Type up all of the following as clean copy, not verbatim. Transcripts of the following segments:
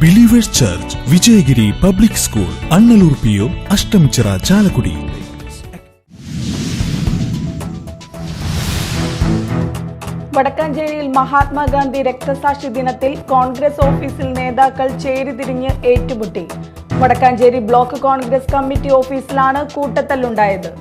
Believers church, Vijayagiri public school, Annallur PO, Ashtamichira, Chalakudy. വടക്കാഞ്ചേരിയിൽ Mahatma Gandhi രക്തസാക്ഷി ദിനത്തിൽ കോൺഗ്രസ് ഓഫീസിൽ നേതാക്കൾ ചേരിതിരിഞ്ഞ് ഏറ്റുമുട്ടി. വടക്കാഞ്ചേരി ബ്ലോക്ക് കോൺഗ്രസ് കമ്മിറ്റി ഓഫീസിലാണ് കൂട്ടത്തല്ലുണ്ടായത്.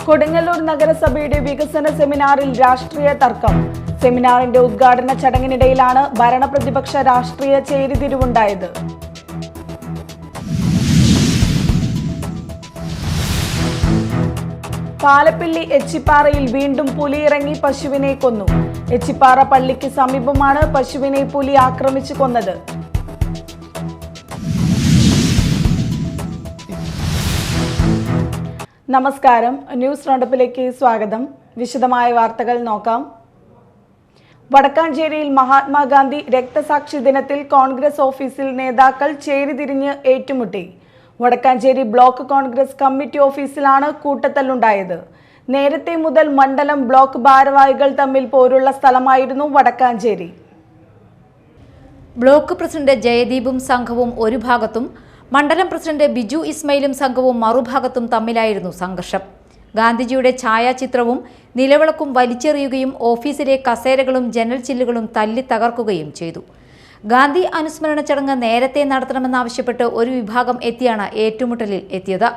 കൊടുങ്ങല്ലൂർ നഗരസഭയുടെ വികസന സെമിനാറിൽ രാഷ്ട്രീയ തർക്കം. സെമിനാറിന്റെ ഉദ്ഘാടന ചടങ്ങിനിടയിലാണ് ഭരണപ്രതിപക്ഷ രാഷ്ട്രീയ ചേരിതിരിവുണ്ടായത്. പാലപ്പിള്ളി എച്ചിപ്പാറയിൽ വീണ്ടും പുലി ഇറങ്ങി പശുവിനെ കൊന്നു. എച്ചിപ്പാറ പള്ളിക്ക് സമീപമാണ് പശുവിനെ പുലി ആക്രമിച്ചു കൊന്നത്. നമസ്കാരം, ന്യൂസ് റൗണ്ടപ്പിലേക്ക് സ്വാഗതം. വിശദമായ വാർത്തകൾ നോക്കാം. വടക്കാഞ്ചേരിയിൽ മഹാത്മാഗാന്ധി രക്തസാക്ഷി ദിനത്തിൽ കോൺഗ്രസ് ഓഫീസിൽ നേതാക്കൾ ചേരിതിരിഞ്ഞ് ഏറ്റുമുട്ടി. വടക്കാഞ്ചേരി ബ്ലോക്ക് കോൺഗ്രസ് കമ്മിറ്റി ഓഫീസിലാണ് കൂട്ടത്തല്ലുണ്ടായത്. നേരത്തെ മുതൽ മണ്ഡലം ബ്ലോക്ക് ഭാരവാഹികൾ തമ്മിൽ പോരുള്ള സ്ഥലമായിരുന്നു വടക്കാഞ്ചേരി. ബ്ലോക്ക് പ്രസിഡന്റ് ജയദീപും സംഘവും ഒരു ഭാഗത്തും മണ്ഡലം പ്രസിഡന്റ് ബിജു ഇസ്മയിലും സംഘവും മറുഭാഗത്തും തമ്മിലായിരുന്നു സംഘർഷം. ഗാന്ധിജിയുടെ ഛായാചിത്രവും നിലവിളക്കും വലിച്ചെറിയുകയും ഓഫീസിലെ കസേരകളും ജനൽ ചില്ലുകളും തല്ലി തകർക്കുകയും ചെയ്തു. ഗാന്ധി അനുസ്മരണ ചടങ്ങ് നേരത്തെ നടത്തണമെന്നാവശ്യപ്പെട്ട് ഒരു വിഭാഗം എത്തിയാണ് ഏറ്റുമുട്ടലിൽ എത്തിയത്.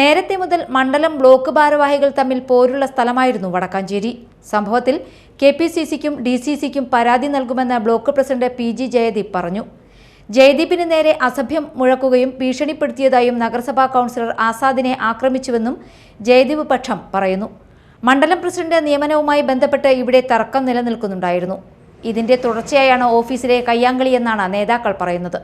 നേരത്തെ മുതൽ മണ്ഡലം ബ്ലോക്ക് ഭാരവാഹികൾ തമ്മിൽ പോരുള്ള സ്ഥലമായിരുന്നു വടക്കാഞ്ചേരി. സംഭവത്തിൽ KPCCക്കും DCCക്കും പരാതി നൽകുമെന്ന് ബ്ലോക്ക് പ്രസിഡന്റ് PG ജയദീപ് പറഞ്ഞു. ജയദീപിന് നേരെ അസഭ്യം മുഴക്കുകയും ഭീഷണിപ്പെടുത്തിയതായും നഗരസഭാ കൗൺസിലർ ആസാദിനെ ആക്രമിച്ചുവെന്നും ജയദീപ് പക്ഷം പറയുന്നു. മണ്ഡലം പ്രസിഡന്റ് നിയമനവുമായി ബന്ധപ്പെട്ട് ഇവിടെ തർക്കം നിലനിൽക്കുന്നുണ്ടായിരുന്നു. ഇതിന്റെ തുടർച്ചയായാണ് ഓഫീസിലെ കയ്യാങ്കളിയെന്നാണ് നേതാക്കൾ പറയുന്നത്.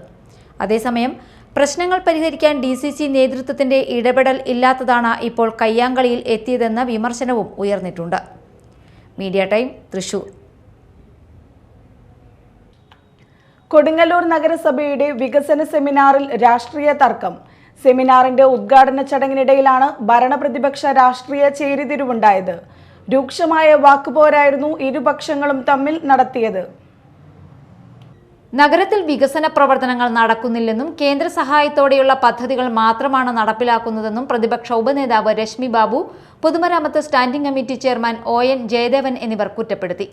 അതേസമയം പ്രശ്നങ്ങൾ പരിഹരിക്കാൻ DCC നേതൃത്വത്തിന്റെ ഇടപെടൽ ഇല്ലാത്തതാണ് ഇപ്പോൾ കയ്യാങ്കളിയിൽ എത്തിയതെന്ന വിമർശനവും ഉയർന്നിട്ടുണ്ട്. Media time, Thrissur. കൊടുങ്ങല്ലൂർ നഗരസഭയുടെ വികസന സെമിനാറിൽ രാഷ്ട്രീയ തർക്കം. സെമിനാറിന്റെ ഉദ്ഘാടന ചടങ്ങിനിടയിലാണ് ഭരണപ്രതിപക്ഷ രാഷ്ട്രീയ ചേരിതിരിവുണ്ടായത്. രൂക്ഷമായ വാക്കുപോരായിരുന്നു ഇരുപക്ഷങ്ങളും തമ്മിൽ നടത്തിയത്. നഗരത്തിൽ വികസന പ്രവർത്തനങ്ങൾ നടക്കുന്നില്ലെന്നും കേന്ദ്ര സഹായത്തോടെയുള്ള പദ്ധതികൾ മാത്രമാണ് നടപ്പിലാക്കുന്നതെന്നും പ്രതിപക്ഷ ഉപനേതാവ് രശ്മി ബാബു, പൊതുമരാമത്ത് standing committee chairman ON Jayadevan എന്നിവർ കുറ്റപ്പെടുത്തി.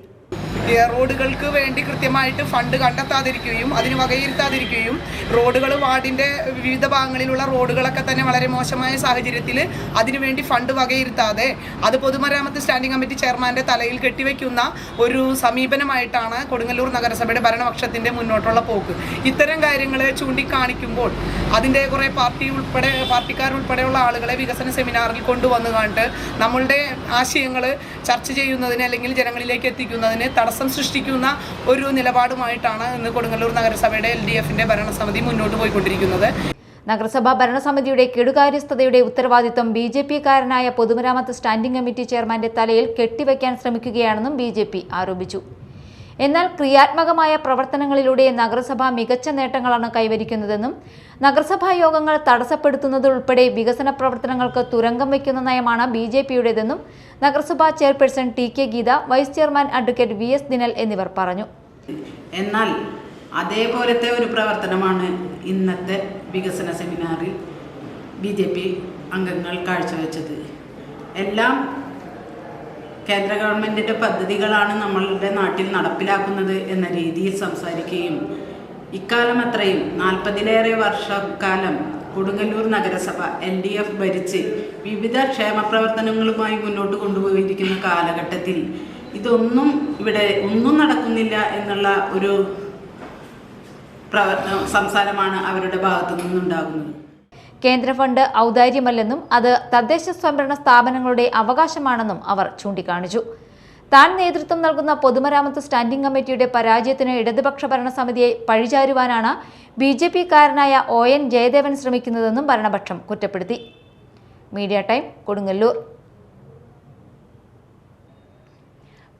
റോഡുകൾക്ക് വേണ്ടി കൃത്യമായിട്ട് ഫണ്ട് കണ്ടെത്താതിരിക്കുകയും അതിന് വകയിരുത്താതിരിക്കുകയും റോഡുകൾ വാർഡിൻ്റെ വിവിധ ഭാഗങ്ങളിലുള്ള റോഡുകളൊക്കെ തന്നെ വളരെ മോശമായ സാഹചര്യത്തിൽ അതിനുവേണ്ടി ഫണ്ട് വകയിരുത്താതെ അത് പൊതുമരാമത്ത് സ്റ്റാൻഡിംഗ് കമ്മിറ്റി ചെയർമാൻ്റെ തലയിൽ കെട്ടിവെക്കുന്ന ഒരു സമീപനമായിട്ടാണ് കൊടുങ്ങല്ലൂർ നഗരസഭയുടെ ഭരണപക്ഷത്തിൻ്റെ മുന്നോട്ടുള്ള പോക്ക്. ഇത്തരം കാര്യങ്ങളെ ചൂണ്ടിക്കാണിക്കുമ്പോൾ അതിൻ്റെ കുറേ പാർട്ടിക്കാരുൾപ്പെടെയുള്ള ആളുകളെ വികസന സെമിനാറിൽ കൊണ്ടുവന്നു കണ്ട് നമ്മളുടെ ആശയങ്ങൾ ചർച്ച ചെയ്യുന്നതിന് അല്ലെങ്കിൽ ജനങ്ങളിലേക്ക് എത്തിക്കുന്നതിന് തടസ്സം സൃഷ്ടിക്കുന്ന ഒരു നിലപാടുമായിട്ടാണ് ഇന്ന് കൊടുങ്ങല്ലൂർ നഗരസഭയുടെ LDFന്റെ ഭരണസമിതി മുന്നോട്ട് പോയിക്കൊണ്ടിരിക്കുന്നത്. നഗരസഭാ ഭരണസമിതിയുടെ കെടുകാര്യസ്ഥതയുടെ ഉത്തരവാദിത്വം BJP-കാരനായ പൊതുമരാമത്ത് സ്റ്റാൻഡിംഗ് കമ്മിറ്റി ചെയർമാന്റെ തലയിൽ കെട്ടിവെക്കാൻ ശ്രമിക്കുകയാണെന്നും BJP ആരോപിച്ചു. എന്നാൽ ക്രിയാത്മകമായ പ്രവർത്തനങ്ങളിലൂടെ നഗരസഭ മികച്ച നേട്ടങ്ങളാണ് കൈവരിക്കുന്നതെന്നും നഗരസഭാ യോഗങ്ങൾ തടസ്സപ്പെടുത്തുന്നതുൾപ്പെടെ വികസന പ്രവർത്തനങ്ങൾക്ക് തുരങ്കം വയ്ക്കുന്ന നയമാണ് BJP-യുടേതെന്നും നഗരസഭാ chairperson TK Geetha, vice chairman advocate VS Dinal എന്നിവർ പറഞ്ഞു. എന്നാൽ അതേപോലത്തെ ഒരു പ്രവർത്തനമാണ് ഇന്നത്തെ വികസന സെമിനാറിൽ BJP അംഗങ്ങൾ കാഴ്ചവെച്ചത്. എല്ലാം കേന്ദ്ര ഗവൺമെൻറ്റിൻ്റെ പദ്ധതികളാണ് നമ്മളുടെ നാട്ടിൽ നടപ്പിലാക്കുന്നത് എന്ന രീതിയിൽ സംസാരിക്കുകയും ഇക്കാലം അത്രയും 40-ലേറെ വർഷക്കാലം കൊടുങ്ങല്ലൂർ നഗരസഭ LDF ഭരിച്ച് വിവിധ ക്ഷേമപ്രവർത്തനങ്ങളുമായി മുന്നോട്ട് കൊണ്ടുപോയിരിക്കുന്ന കാലഘട്ടത്തിൽ ഇതൊന്നും ഇവിടെ ഒന്നും നടക്കുന്നില്ല എന്നുള്ള ഒരു സംസാരമാണ് അവരുടെ ഭാഗത്തു നിന്നുണ്ടാകുന്നത്. കേന്ദ്ര ഫണ്ട് ഔദാര്യമല്ലെന്നും അത് തദ്ദേശ സ്വയംഭരണ സ്ഥാപനങ്ങളുടെ അവകാശമാണെന്നും അവർ ചൂണ്ടിക്കാണിച്ചു. താൻ നേതൃത്വം നൽകുന്ന പൊതുമരാമത്ത് സ്റ്റാൻഡിംഗ് കമ്മിറ്റിയുടെ പരാജയത്തിന് ഇടതുപക്ഷ ഭരണസമിതിയെ പഴിചാരുവാനാണ് BJP-കാരനായ ON ജയദേവൻ ശ്രമിക്കുന്നതെന്നും ഭരണപക്ഷം കുറ്റപ്പെടുത്തി. Media time, Kodungallur.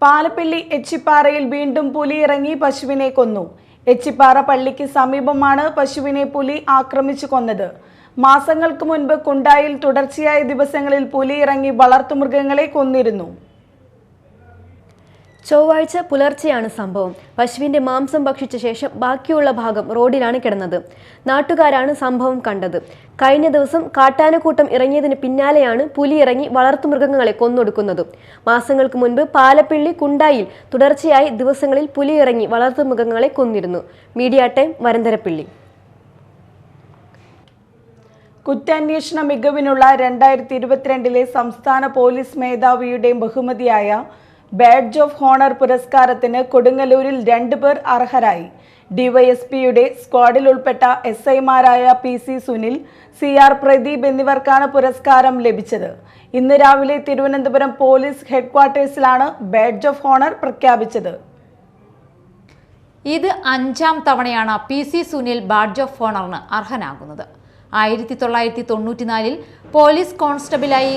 പാലപ്പിള്ളി എച്ചിപ്പാറയിൽ വീണ്ടും പുലി ഇറങ്ങി പശുവിനെ കൊന്നു. എച്ചിപ്പാറ പള്ളിക്ക് സമീപമാണ് പശുവിനെ പുലി ആക്രമിച്ചു കൊന്നത്. മാസങ്ങൾക്ക് മുൻപ് കുണ്ടായിൽ തുടർച്ചയായ ദിവസങ്ങളിൽ പുലി ഇറങ്ങി വളർത്തുമൃഗങ്ങളെ കൊന്നിരുന്നു. ചൊവ്വാഴ്ച പുലർച്ചെയാണ് സംഭവം. പശുവിന്റെ മാംസം ഭക്ഷിച്ച ശേഷം ബാക്കിയുള്ള ഭാഗം റോഡിലാണ് കിടന്നത്. നാട്ടുകാരാണ് സംഭവം കണ്ടത്. കഴിഞ്ഞ ദിവസം കാട്ടാനക്കൂട്ടം ഇറങ്ങിയതിന് പിന്നാലെയാണ് പുലി ഇറങ്ങി വളർത്തുമൃഗങ്ങളെ കൊന്നൊടുക്കുന്നത്. മാസങ്ങൾക്ക് മുൻപ് പാലപ്പിള്ളി കുണ്ടായിൽ തുടർച്ചയായി ദിവസങ്ങളിൽ പുലി ഇറങ്ങി വളർത്തുമൃഗങ്ങളെ കൊന്നിരുന്നു. Media time, Varandarappilly. കുറ്റാന്വേഷണ മികവിനുള്ള 2022 സംസ്ഥാന പോലീസ് മേധാവിയുടെ ബഹുമതിയായ ബാഡ്ജ് ഓഫ് ഹോണർ പുരസ്കാരത്തിന് കൊടുങ്ങല്ലൂരിൽ 2 പേർ അർഹരായി. ഡിവൈഎസ്പിയുടെ സ്ക്വാഡിൽ ഉൾപ്പെട്ട SI-മാരായ PC സുനിൽ, CR പ്രദീപ് എന്നിവർക്കാണ് പുരസ്കാരം ലഭിച്ചത്. ഇന്ന് രാവിലെ തിരുവനന്തപുരം പോലീസ് ഹെഡ്ക്വാർട്ടേഴ്സിലാണ് ബാഡ്ജ് ഓഫ് ഹോണർ പ്രഖ്യാപിച്ചത്. ഇത് 5ാം തവണയാണ് PC സുനിൽ ബാഡ്ജ് ഓഫ് ഹോണറിന് അർഹനാകുന്നത്. 1994 പോലീസ് കോൺസ്റ്റബിളായി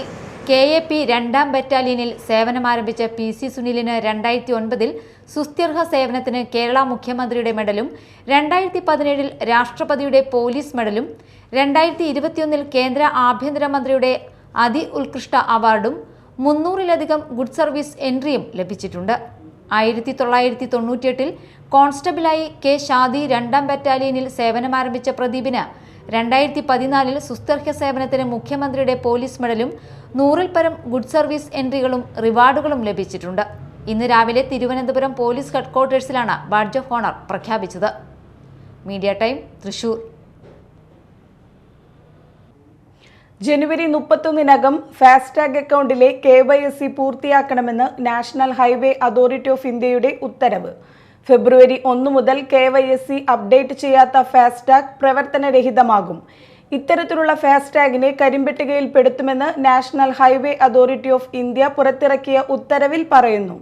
KAP 2ാം ബറ്റാലിയനിൽ സേവനമാരംഭിച്ച PC സുനിലിന് 2009 സുസ്ഥിർഹ സേവനത്തിന് കേരള മുഖ്യമന്ത്രിയുടെ മെഡലും 2017 രാഷ്ട്രപതിയുടെ പോലീസ് മെഡലും 2021 കേന്ദ്ര ആഭ്യന്തരമന്ത്രിയുടെ അതി ഉത്കൃഷ്ട അവാർഡും 300-ലധികം ഗുഡ് സർവീസ് എൻട്രിയും ലഭിച്ചിട്ടുണ്ട്. 1998 കോൺസ്റ്റബിളായി K ഷാദി 2ാം ബറ്റാലിയനിൽ സേവനമാരംഭിച്ച പ്രദീപിന് 2014 സുസ്ഥിർഹ സേവനത്തിന് മുഖ്യമന്ത്രിയുടെ പോലീസ് മെഡലും 100-ൽ പരം ഗുഡ് സർവീസ് എൻട്രികളും റിവാർഡുകളും ലഭിച്ചിട്ടുണ്ട്. ഇന്ന് രാവിലെ തിരുവനന്തപുരം പോലീസ് ഹെഡ്ക്വാർട്ടേഴ്സിലാണ് ബാഡ്ജ് ഓഫ് ഓണർ പ്രഖ്യാപിച്ചത്. Media time, Thrissur. ജനുവരി 31-നകം ഫാസ്ടാഗ് അക്കൗണ്ടിലെ KYC പൂർത്തിയാക്കണമെന്ന് നാഷണൽ ഹൈവേ അതോറിറ്റി ഓഫ് ഇന്ത്യയുടെ ഉത്തരവ്. ഫെബ്രുവരി 1 മുതൽ KYC അപ്ഡേറ്റ് ചെയ്യാത്ത ഫാസ്ടാഗ് പ്രവർത്തനരഹിതമാകും. ഇത്തരത്തിലുള്ള ഫാസ്ടാഗിനെ കരിമ്പട്ടികയിൽപ്പെടുത്തുമെന്ന് national highway authority of India പുറത്തിറക്കിയ ഉത്തരവിൽ പറയുന്നു.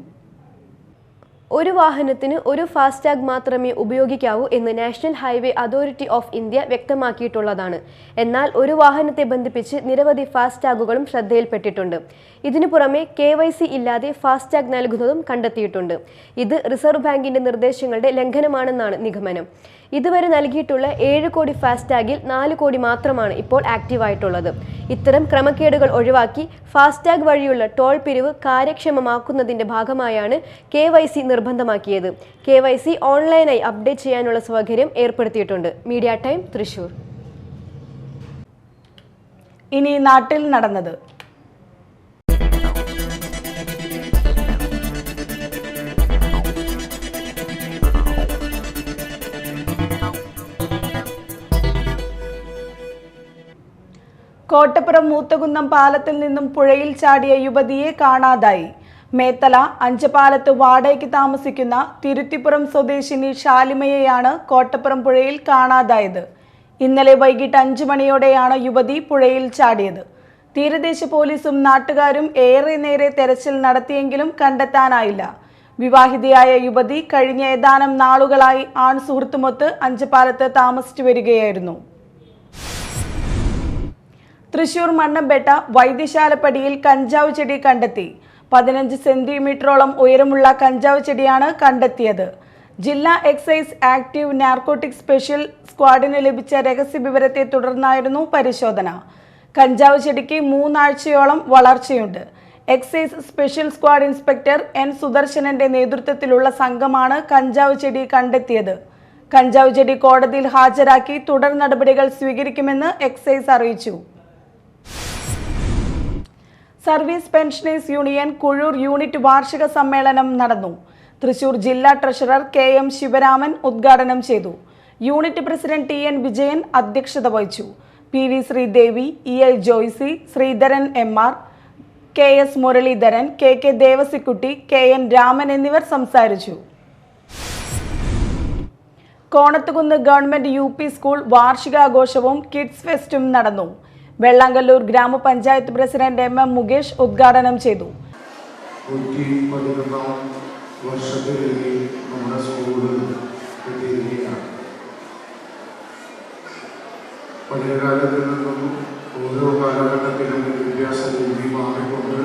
ഒരു വാഹനത്തിന് ഒരു ഫാസ്ടാഗ് മാത്രമേ ഉപയോഗിക്കാവൂ എന്ന് national highway authority of India വ്യക്തമാക്കിയിട്ടുള്ളതാണ്. എന്നാൽ ഒരു വാഹനത്തെ ബന്ധിപ്പിച്ച് നിരവധി ഫാസ്ടാഗുകളും ശ്രദ്ധയിൽപ്പെട്ടിട്ടുണ്ട്. ഇതിനു പുറമെ KYC ഇല്ലാതെ ഫാസ്ടാഗ് നൽകുന്നതും കണ്ടെത്തിയിട്ടുണ്ട്. ഇത് റിസർവ് ബാങ്കിന്റെ നിർദ്ദേശങ്ങളുടെ ലംഘനമാണെന്നാണ് നിഗമനം. ഇതുവരെ നൽകിയിട്ടുള്ള 7 കോടി ഫാസ്ടാഗിൽ 4 കോടി മാത്രമാണ് ഇപ്പോൾ ആക്റ്റീവായിട്ടുള്ളത്. ഇത്തരം ക്രമക്കേടുകൾ ഒഴിവാക്കി ഫാസ്ടാഗ് വഴിയുള്ള ടോൾ പിരിവ് കാര്യക്ഷമമാക്കുന്നതിന്റെ ഭാഗമായാണ് KYC നിർബന്ധമാക്കിയത്. KYC ഓൺലൈനായി അപ്ഡേറ്റ് ചെയ്യാനുള്ള സൗകര്യം ഏർപ്പെടുത്തിയിട്ടുണ്ട്. Media time, Thrissur. ഇനി നാട്ടിൽ നടന്നത്. കോട്ടപ്പുറം മൂത്തകുന്നം പാലത്തിൽ നിന്നും പുഴയിൽ ചാടിയ യുവതിയെ കാണാതായി. മേത്തല അഞ്ചപാലത്ത് വാടകയ്ക്ക് താമസിക്കുന്ന തിരുത്തിപ്പുറം സ്വദേശിനി ഷാലിമയെയാണ് കോട്ടപ്പുറം പുഴയിൽ കാണാതായത്. ഇന്നലെ വൈകിട്ട് 5 മണിയോടെയാണ് യുവതി പുഴയിൽ ചാടിയത്. തീരദേശ പോലീസും നാട്ടുകാരും ഏറെ നേരെ തെരച്ചിൽ നടത്തിയെങ്കിലും കണ്ടെത്താനായില്ല. വിവാഹിതയായ യുവതി കഴിഞ്ഞ ഏതാനും നാളുകളായി ആൺ സുഹൃത്തുമൊത്ത് അഞ്ചപാലത്ത് താമസിച്ചു വരികയായിരുന്നു. തൃശൂർ മണ്ണമ്പേട്ട വൈദ്യശാലപ്പടിയിൽ കഞ്ചാവ് ചെടി കണ്ടെത്തി. 15 സെന്റിമീറ്ററോളം ഉയരമുള്ള കഞ്ചാവ് ചെടിയാണ് കണ്ടെത്തിയത്. ജില്ലാ എക്സൈസ് ആക്റ്റീവ് നാർക്കോട്ടിക് സ്പെഷ്യൽ സ്ക്വാഡിന് ലഭിച്ച രഹസ്യ വിവരത്തെ തുടർന്നായിരുന്നു പരിശോധന. കഞ്ചാവ് ചെടിക്ക് 3 ആഴ്ചയോളം വളർച്ചയുണ്ട്. Excise special squad inspector N സുദർശനന്റെ നേതൃത്വത്തിലുള്ള സംഘമാണ് കഞ്ചാവ് ചെടി കണ്ടെത്തിയത്. കഞ്ചാവ് ചെടി കോടതിയിൽ ഹാജരാക്കി തുടർ നടപടികൾ സ്വീകരിക്കുമെന്ന് എക്സൈസ് അറിയിച്ചു. Service pensioners union Kuzhur unit വാർഷിക സമ്മേളനം നടന്നു. തൃശൂർ ജില്ലാ ട്രഷറർ KM ശിവരാമൻ ഉദ്ഘാടനം ചെയ്തു. യൂണിറ്റ് പ്രസിഡന്റ് TN വിജയൻ അധ്യക്ഷത വഹിച്ചു. PV Sridevi, EL Joicy, Sreedharan MR, KS Muraleedharan, KK Devasikutty, KN Raman എന്നിവർ സംസാരിച്ചു. കോണത്തുകുന്ന് ഗവൺമെന്റ് UP സ്കൂൾ വാർഷികാഘോഷവും കിഡ്സ് ഫെസ്റ്റും നടന്നു. വെള്ളാങ്കല്ലൂർ ഗ്രാമപഞ്ചായത്ത് പ്രസിഡന്റ് MM മുകേഷ് ഉദ്ഘാടനം ചെയ്തു. പഴയകാലത്തിൽ നിന്നും ഓരോ കാലഘട്ടത്തിലും വിദ്യാഭ്യാസ രീതി മാറിക്കൊണ്ട്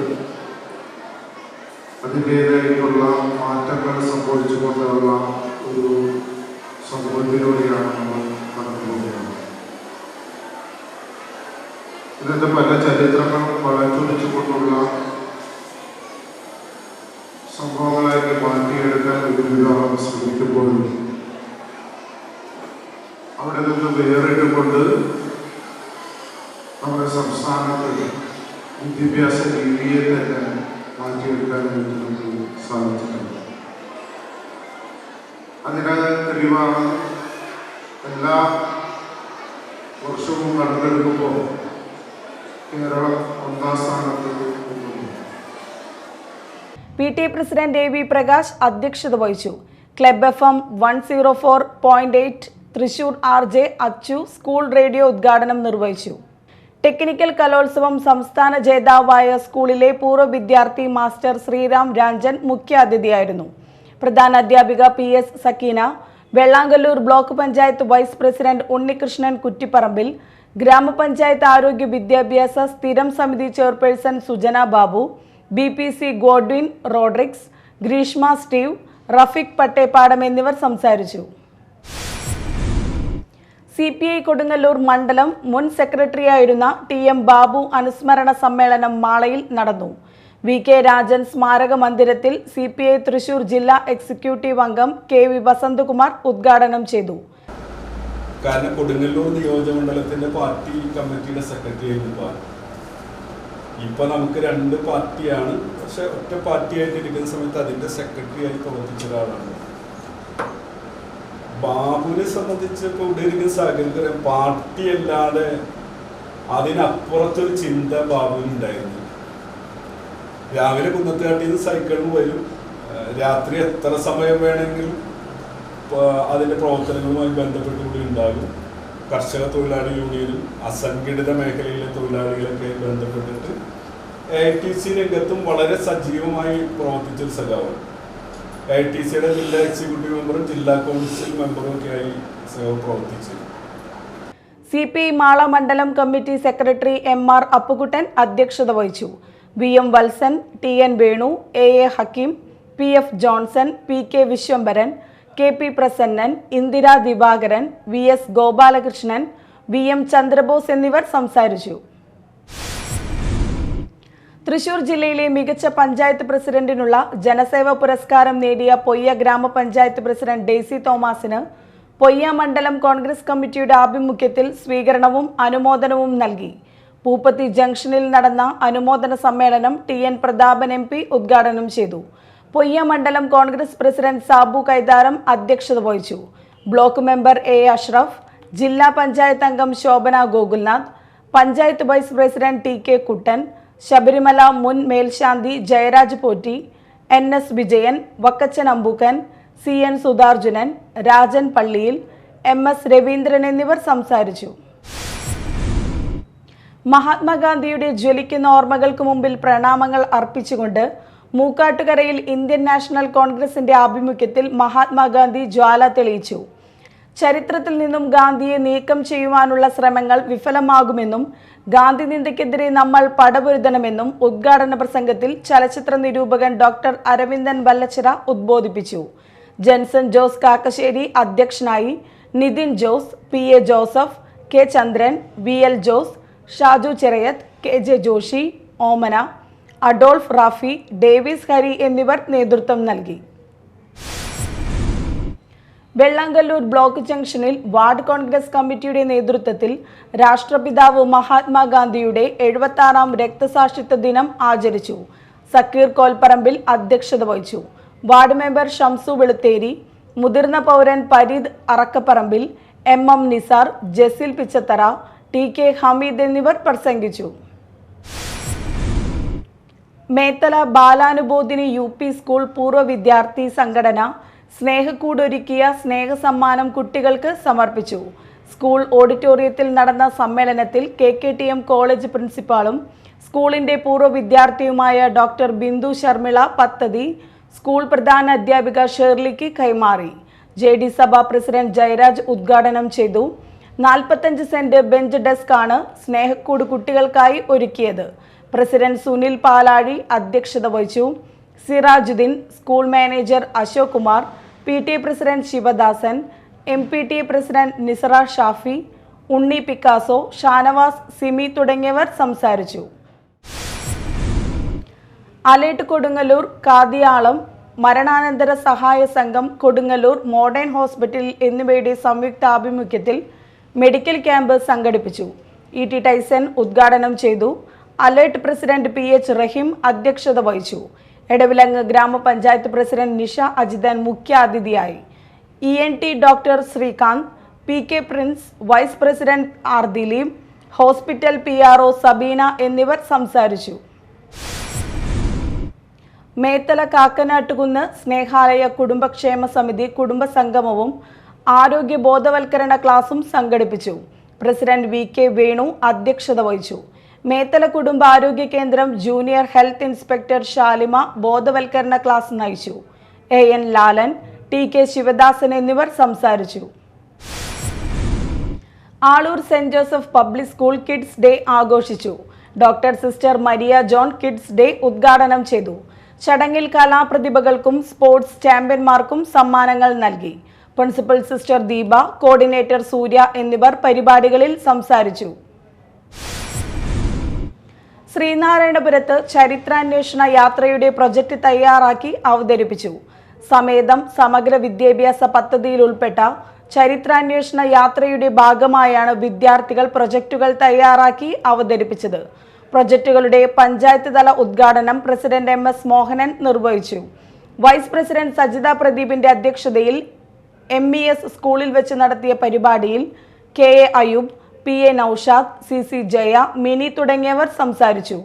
അതിൻ്റേതായിട്ടുള്ള മാറ്റങ്ങൾ സംഭവിച്ചുകൊണ്ടുള്ള ഒരു സമൂഹത്തിലൂടെയാണ് നമ്മൾ കടന്നു പോകുന്നത്. ഇതിൻ്റെ പല ചരിത്രങ്ങളും വളച്ചൊടിച്ചുകൊണ്ടുള്ള സംഭവങ്ങളായിട്ട് മാറി മാറ്റിയെടുക്കാൻ ഒരു വിഭാഗം ശ്രമിക്കുമ്പോഴും അവിടെ നിന്ന് വേറിട്ടുകൊണ്ട് നമ്മുടെ സംസ്ഥാനത്ത് വിദ്യാഭ്യാസ രീതിയെ തന്നെ മാറ്റിയെടുക്കാനായിട്ട് നമുക്ക് സാധിച്ചിട്ടുണ്ട്. അതിന് തെളിവാണ് എല്ലാ വർഷവും കണക്കെടുക്കുമ്പോൾ കേരളം ഒന്നാം സ്ഥാനത്ത് നിൽക്കുന്നു. PTA പ്രസിഡന്റ് AV പ്രകാശ് അധ്യക്ഷത വഹിച്ചു. Club FM 104.8 Thrissur RJ Achu school radio ഉദ്ഘാടനം നിർവഹിച്ചു. ടെക്നിക്കൽ കലോത്സവം സംസ്ഥാന ജേതാവായ സ്കൂളിലെ പൂർവ്വ വിദ്യാർത്ഥി മാസ്റ്റർ ശ്രീറാം രാജൻ മുഖ്യാതിഥിയായിരുന്നു. പ്രധാന അധ്യാപിക PS Sakkeena, Vellangallur block panchayat vice president Unnikrishnan Kuttiparambil, ഗ്രാമപഞ്ചായത്ത് ആരോഗ്യ വിദ്യാഭ്യാസ സ്ഥിരം സമിതി chairperson Sujana Babu, BPC Godwin Rodrigues, Greeshma Steve, Rafeeq Pattepadam എന്നിവർ സംസാരിച്ചു. CPI കൊടുങ്ങല്ലൂർ മണ്ഡലം മുൻ സെക്രട്ടറിയായിരുന്ന TM ബാബു അനുസ്മരണ സമ്മേളനം മാളയിൽ നടന്നു. VK രാജൻ സ്മാരക മന്ദിരത്തിൽ CPI തൃശൂർ ജില്ലാ എക്സിക്യൂട്ടീവ് അംഗം KV വസന്തകുമാർ ഉദ്ഘാടനം ചെയ്തു. കാരണം കൊടുങ്ങല്ലൂർ നിയോജകമണ്ഡലത്തിന്റെ പാർട്ടി കമ്മിറ്റിയുടെ സെക്രട്ടറി ആയിരുന്നു. ഇപ്പൊ നമുക്ക് 2 പാർട്ടിയാണ്, പക്ഷെ ഒറ്റ പാർട്ടിയായിട്ട് ഇരിക്കുന്ന സമയത്ത് അതിന്റെ സെക്രട്ടറി ആയി പ്രവർത്തിച്ച ഒരാളാണ്. ബാബുവിനെ സംബന്ധിച്ച് ഇപ്പോൾ ഇവിടെ ഇരിക്കുന്ന സാഹചര്യത്തിൽ പാർട്ടി അല്ലാതെ അതിനപ്പുറത്തൊരു ചിന്ത ബാബുവിനുണ്ടായിരുന്നു. രാവിലെ കുന്നത്തുകാട്ടിൽ നിന്ന് സൈക്കിളിൽ വരും, രാത്രി എത്ര സമയം വേണമെങ്കിലും അതിൻ്റെ പ്രവർത്തനങ്ങളുമായി ബന്ധപ്പെട്ടുകൂടി ഉണ്ടാകും. കർഷക തൊഴിലാളി യൂണിയനും അസംഘടിത മേഖലയിലെ തൊഴിലാളികളൊക്കെ ബന്ധപ്പെട്ടിട്ട് AITC രംഗത്തും വളരെ സജീവമായി പ്രവർത്തിച്ചൊരു സഖാവാണ്. AITCയുടെ ജില്ലാ എക്സിക്യൂട്ടീവ് മെമ്പറും ജില്ലാ കൗൺസിൽ മെമ്പറും ഒക്കെ ആയി പ്രവർത്തിച്ചു. CPI മാള മണ്ഡലം കമ്മിറ്റി സെക്രട്ടറി MR അപ്പുകുട്ടൻ അധ്യക്ഷത വഹിച്ചു. VM Valsan, TN Venu, AA Hakeem, PF Johnson, PK Viswambharan, KP Prasannan, Indira Divakaran, VS Gopalakrishnan, VM Chandrabose എന്നിവർ സംസാരിച്ചു. തൃശൂർ ജില്ലയിലെ മികച്ച പഞ്ചായത്ത് പ്രസിഡന്റിനുള്ള ജനസേവ പുരസ്കാരം നേടിയ പൊയ്യ ഗ്രാമപഞ്ചായത്ത് പ്രസിഡന്റ് ഡെയ്സി തോമസിന് പൊയ്യ മണ്ഡലം കോൺഗ്രസ് കമ്മിറ്റിയുടെ ആഭിമുഖ്യത്തിൽ സ്വീകരണവും അനുമോദനവും നൽകി. പൂപ്പത്തി ജംഗ്ഷനിൽ നടന്ന അനുമോദന സമ്മേളനം TN പ്രതാപൻ MP ഉദ്ഘാടനം ചെയ്തു. പൊയ്യ മണ്ഡലം കോൺഗ്രസ് പ്രസിഡന്റ് സാബു കൈതാരം അധ്യക്ഷത വഹിച്ചു. ബ്ലോക്ക് മെമ്പർ A അഷ്റഫ്, ജില്ലാ പഞ്ചായത്ത് അംഗം Shobhana Gokulnath, panchayat vice president TK Kuttan, Sabarimala മുൻ മേൽശാന്തി ജയരാജ് പോറ്റി, NS വിജയൻ, വക്കച്ചൻ അമ്പൂക്കൻ, CN സുധാർജുനൻ, രാജൻ പള്ളിയിൽ, MS രവീന്ദ്രൻ എന്നിവർ സംസാരിച്ചു. മഹാത്മാഗാന്ധിയുടെ ജ്വലിക്കുന്ന ഓർമ്മകൾക്ക് മുമ്പിൽ പ്രണാമങ്ങൾ അർപ്പിച്ചുകൊണ്ട് മൂക്കാട്ടുകരയിൽ ഇന്ത്യൻ നാഷണൽ കോൺഗ്രസിന്റെ ആഭിമുഖ്യത്തിൽ മഹാത്മാഗാന്ധി ജ്വാല തെളിയിച്ചു. ചരിത്രത്തിൽ നിന്നും ഗാന്ധിയെ നീക്കം ചെയ്യുവാനുള്ള ശ്രമങ്ങൾ വിഫലമാകുമെന്നും ഗാന്ധി നിന്ദയ്ക്കെതിരെ നമ്മൾ പടപൊരുതണമെന്നും ഉദ്ഘാടന പ്രസംഗത്തിൽ ചലച്ചിത്ര നിരൂപകൻ ഡോക്ടർ അരവിന്ദൻ വല്ലച്ചിറ ഉദ്ബോധിപ്പിച്ചു. ജെൻസൺ ജോസ് കാക്കശ്ശേരി അധ്യക്ഷനായി. Nithin Jose, PA Joseph, K Chandran, VL Jose, Shaju Cherayath, KJ Joshy, Omana, Adolf Rafi, Davis Hari എന്നിവർ നേതൃത്വം നൽകി. വെള്ളാങ്കല്ലൂർ ബ്ലോക്ക് ജംഗ്ഷനിൽ വാർഡ് കോൺഗ്രസ് കമ്മിറ്റിയുടെ നേതൃത്വത്തിൽ രാഷ്ട്രപിതാവ് മഹാത്മാഗാന്ധിയുടെ 76ാം രക്തസാക്ഷിത്വ ദിനം ആചരിച്ചു. സക്കീർ കോൽപ്പറമ്പിൽ അധ്യക്ഷത വഹിച്ചു. വാർഡ് മെമ്പർ ഷംസു വെളുത്തേരി, മുതിർന്ന പൗരൻ പരീദ് അറക്കപ്പറമ്പിൽ, MM നിസാർ, ജസീൽ പിച്ചത്തറ, TK ഹമീദ് എന്നിവർ പ്രസംഗിച്ചു. മേത്തല ബാലാനുബോധിനി UP സ്കൂൾ പൂർവ്വ വിദ്യാർത്ഥി സംഘടന സ്നേഹക്കൂടൊരുക്കിയ സ്നേഹസമ്മാനം കുട്ടികൾക്ക് സമർപ്പിച്ചു. സ്കൂൾ ഓഡിറ്റോറിയത്തിൽ നടന്ന സമ്മേളനത്തിൽ KKTM കോളേജ് പ്രിൻസിപ്പാളും സ്കൂളിന്റെ പൂർവ്വ വിദ്യാർത്ഥിയുമായ ഡോക്ടർ ബിന്ദു ശർമിള പദ്ധതി സ്കൂൾ പ്രധാന അധ്യാപിക ഷേർലിക്ക് കൈമാറി. JD സഭ പ്രസിഡന്റ് ജയരാജ് ഉദ്ഘാടനം ചെയ്തു. 45 സെന്റ് ബെഞ്ച് ഡെസ്ക് ആണ് സ്നേഹക്കൂട് കുട്ടികൾക്കായി ഒരുക്കിയത്. പ്രസിഡന്റ് സുനിൽ പാലാഴി അധ്യക്ഷത വഹിച്ചു. Sirajuddin, school manager Ashok Kumar, PTA president Sivadasan, MPTA president Nisara Shafi, Unni Picasso, Shanavas, Simi തുടങ്ങിയവർ സംസാരിച്ചു. അലേട്ട് കൊടുങ്ങല്ലൂർ കാതിയാളം മരണാനന്തര സഹായ സംഘം, കൊടുങ്ങല്ലൂർ മോഡേൺ ഹോസ്പിറ്റൽ എന്നിവയുടെ സംയുക്ത ആഭിമുഖ്യത്തിൽ മെഡിക്കൽ ക്യാമ്പ് സംഘടിപ്പിച്ചു. E.T. ടൈസൺ ഉദ്ഘാടനം ചെയ്തു. അലേർട്ട് പ്രസിഡന്റ് PH റഹീം അധ്യക്ഷത വഹിച്ചു. എടവിലങ്ങ് ഗ്രാമപഞ്ചായത്ത് പ്രസിഡന്റ് നിഷ അജിതൻ മുഖ്യാതിഥിയായി. ENT doctor Srikanth, PK Prince, vice president R. Dileep, hospital PRO Sabeena എന്നിവർ സംസാരിച്ചു. മേത്തല കാക്കനാട്ടുകുന്ന് സ്നേഹാലയ കുടുംബക്ഷേമ സമിതി കുടുംബസംഗമവും ആരോഗ്യ ബോധവൽക്കരണ ക്ലാസും സംഘടിപ്പിച്ചു. പ്രസിഡന്റ് VK വേണു അധ്യക്ഷത വഹിച്ചു. മേത്തല കുടുംബാരോഗ്യ കേന്ദ്രം ജൂനിയർ ഹെൽത്ത് ഇൻസ്പെക്ടർ ഷാലിമ ബോധവൽക്കരണ ക്ലാസ് നയിച്ചു. AN ലാലൻ, TK ശിവദാസൻ എന്നിവർ സംസാരിച്ചു. Aloor saint Joseph public school kids day ആഘോഷിച്ചു. Doctor sister Maria John kids day ഉദ്ഘാടനം ചെയ്തു. ചടങ്ങിൽ കലാപ്രതിഭകൾക്കും സ്പോർട്സ് ചാമ്പ്യന്മാർക്കും സമ്മാനങ്ങൾ നൽകി. Principal sister Deepa, coordinator Surya എന്നിവർ പരിപാടികളിൽ സംസാരിച്ചു. ശ്രീനാരായണപുരത്ത് ചരിത്രാന്വേഷണ യാത്രയുടെ പ്രൊജക്ട് തയ്യാറാക്കി അവതരിപ്പിച്ചു. സമേതം സമഗ്ര വിദ്യാഭ്യാസ പദ്ധതിയിൽ ഉൾപ്പെട്ട ചരിത്രാന്വേഷണ യാത്രയുടെ ഭാഗമായാണ് വിദ്യാർത്ഥികൾ പ്രൊജക്ടുകൾ തയ്യാറാക്കി അവതരിപ്പിച്ചത്. പ്രൊജക്ടുകളുടെ പഞ്ചായത്ത് തല ഉദ്ഘാടനം പ്രസിഡന്റ് MS മോഹനൻ നിർവഹിച്ചു. വൈസ് പ്രസിഡന്റ് സജിത പ്രദീപിന്റെ അധ്യക്ഷതയിൽ MES സ്കൂളിൽ വെച്ച് നടത്തിയ പരിപാടിയിൽ KA Ayoob, PA Noushad, CC Jaya, Mini തുടങ്ങിയവർ സംസാരിച്ചു.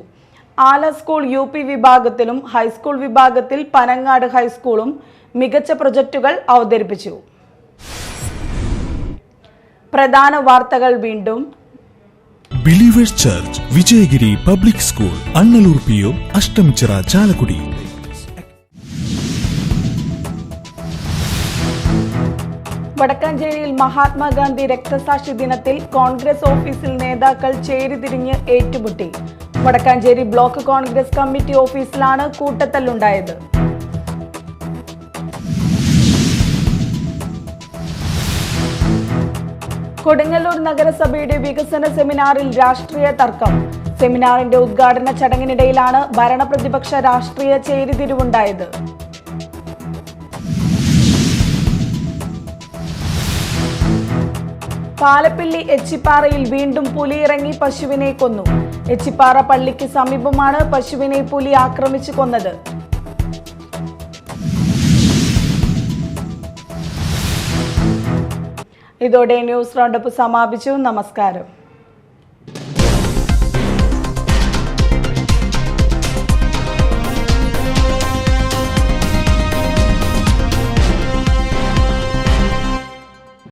ആല സ്കൂൾ UP വിഭാഗത്തിലും ഹൈസ്കൂൾ വിഭാഗത്തിൽ പനങ്ങാട് ഹൈസ്കൂളും മികച്ച പ്രൊജക്ടുകൾ അവതരിപ്പിച്ചു. പ്രധാന വാർത്തകൾ വീണ്ടും. Believers church, Vijayagiri public school, Annallur PO, Ashtamichira, Chalakudy. വടക്കാഞ്ചേരിയിൽ Mahatma Gandhi രക്തസാക്ഷി ദിനത്തിൽ കോൺഗ്രസ് ഓഫീസിൽ നേതാക്കൾ ചേരിതിരിഞ്ഞ് ഏറ്റുമുട്ടി. വടക്കാഞ്ചേരി ബ്ലോക്ക് കോൺഗ്രസ് കമ്മിറ്റി ഓഫീസിലാണ് കൂട്ടത്തല്ലുണ്ടായത്. കൊടുങ്ങല്ലൂർ നഗരസഭയുടെ വികസന സെമിനാറിൽ രാഷ്ട്രീയ തർക്കം. സെമിനാറിന്റെ ഉദ്ഘാടന ചടങ്ങിനിടയിലാണ് ഭരണപ്രതിപക്ഷ രാഷ്ട്രീയ ചേരിതിരിവുണ്ടായത്. പാലപ്പിള്ളി എച്ചിപ്പാറയിൽ വീണ്ടും പുലി ഇറങ്ങി പശുവിനെ കൊന്നു. എച്ചിപ്പാറ പള്ളിക്ക് സമീപമാണ് പശുവിനെ പുലി ആക്രമിച്ചു കൊന്നത്. ഇതോടെ ന്യൂസ് റൗണ്ടപ്പ് സമാപിച്ചു. നമസ്കാരം.